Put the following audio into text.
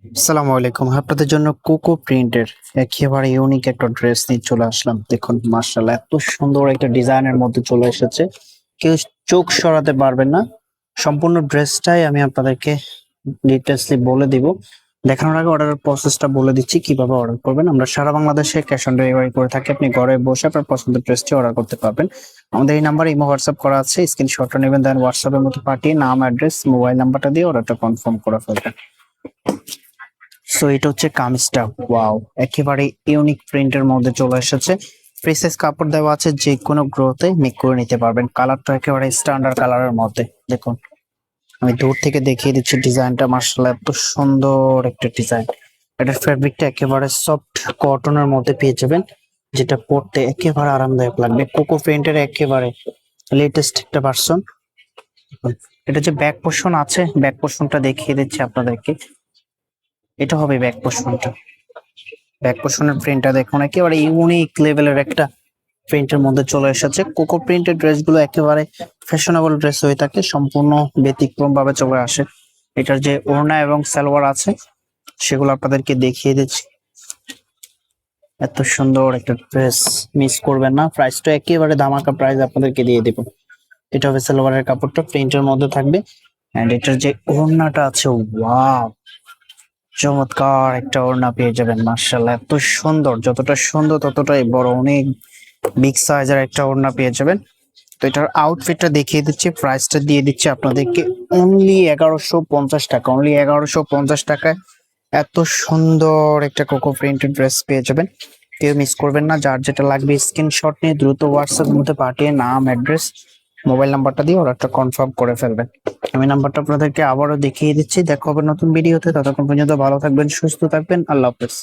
আসসালামু আলাইকুম। আপনাদের জন্য কোকো প্রিন্টের একেবারে ইউনিক একটা ড্রেস নিয়ে চলে আসলাম। দেখুন মাশাআল্লাহ এত সুন্দর একটা ডিজাইনের মধ্যে চলে এসেছে। কেউ চোখ সরাতে পারবেন না। সম্পূর্ণ ড্রেসটাই আমি আপনাদেরকে ডিটেইলসলি বলে দিব। দেখানোর আগে অর্ডারের প্রসেসটা বলে দিচ্ছি কিভাবে অর্ডার করবেন। আমরা সারা বাংলাদেশে ক্যাশ অন ডেলিভারি করে থাকি। আপনি ঘরে বসে আপনার পছন্দের ড্রেসটি অর্ডার করতে পারবেন। আমাদের এই নাম্বারে ইমো হোয়াটসঅ্যাপ করা আছে। স্ক্রিনশটটা নেবেন, দেন হোয়াটসঅ্যাপের মধ্যে পাঠিয়ে নাম, অ্যাড্রেস, মোবাইল নাম্বারটা দিয়ে অর্ডারটা কনফার্ম করে ফেলবেন। সো এটা হচ্ছে কামিজটা, ওয়াও একেবারে ইউনিক প্রিন্টের মধ্যে চলে এসেছে। ফ্রি সাইজ কাপড় দেওয়া আছে, যে কোনো গ্রোতে মেক করে নিতে পারবেন। কালারটা একেবারে স্ট্যান্ডার্ড কালারের মধ্যে। দেখুন আমি দূর থেকে দেখিয়ে দিচ্ছি ডিজাইনটা, মার্শাল্লাহ এত সুন্দর একটা ডিজাইন। এটার ফ্যাব্রিকটা একেবারে সফট কটনের মধ্যে পেয়ে যাবেন, যেটা পরতে একেবারে আরামদায়ক লাগবে। কোকো প্রিন্টের একেবারে লেটেস্ট একটা ভার্সন। এটা যে ব্যাক পোর্শন আছে, ব্যাক পোর্শনটা দেখিয়ে দিচ্ছি আপনাদেরকে। এটা হবে ব্যাক পোর্শনটা। ব্যাক পোর্শনের প্রিন্টটা দেখুন, একেবারে ইউনিক লেভেলের একটা প্রিন্টের মধ্যে চলে এসেছে। কোকো প্রিন্টের ড্রেসগুলো একেবারে ফ্যাশনেবল ড্রেস হয়ে থাকে, সম্পূর্ণ ব্যতিক্রম ভাবে চলে আসে। এটার যে ওড়না এবং সালোয়ার আছে সেগুলো আপনাদেরকে দেখিয়ে দিচ্ছি। এত সুন্দর একটা ড্রেস মিস করবেন না। প্রাইসটা একেবারে ধামাকা প্রাইস আপনাদেরকে দিয়ে দেবো। এটা হবে সালোয়ারের কাপড়টা, প্রিন্টের মধ্যে থাকবে। এন্ড এটার যে ওড়নাটা আছে, ওয়াও চমৎকার একটা ওড়না পেয়ে যাবেন। মার্শাল্লাহ এত সুন্দর, যতটা সুন্দর ততটাই বড়, অনেক বিগ সাইজের একটা ওড়না পেয়ে যাবেন। তো এটার আউটফিটটা দেখিয়ে দিচ্ছি, প্রাইসটা দিয়ে দিচ্ছি আপনাদেরকে অনলি 1150 টাকা। অনলি 1150 টাকায় এত সুন্দর একটা কোকো প্রিন্টেড ড্রেস পেয়ে যাবেন। কেউ মিস করবেন না। যার যেটা লাগবে স্ক্রিনশট নিয়ে দ্রুত হোয়াটসঅ্যাপের মধ্যে পাঠিয়ে নাম, অ্যাড্রেস, মোবাইল নাম্বারটা দিয়ে অর্ডারটা কনফার্ম করে ফেলবেন। আমি নাম্বারটা আপনাদেরকে আবারও দেখিয়ে দিচ্ছি। দেখা হবে নতুন ভিডিওতে। ততক্ষণ পর্যন্ত ভালো থাকবেন, সুস্থ থাকবেন। আল্লাহ হাফেজ।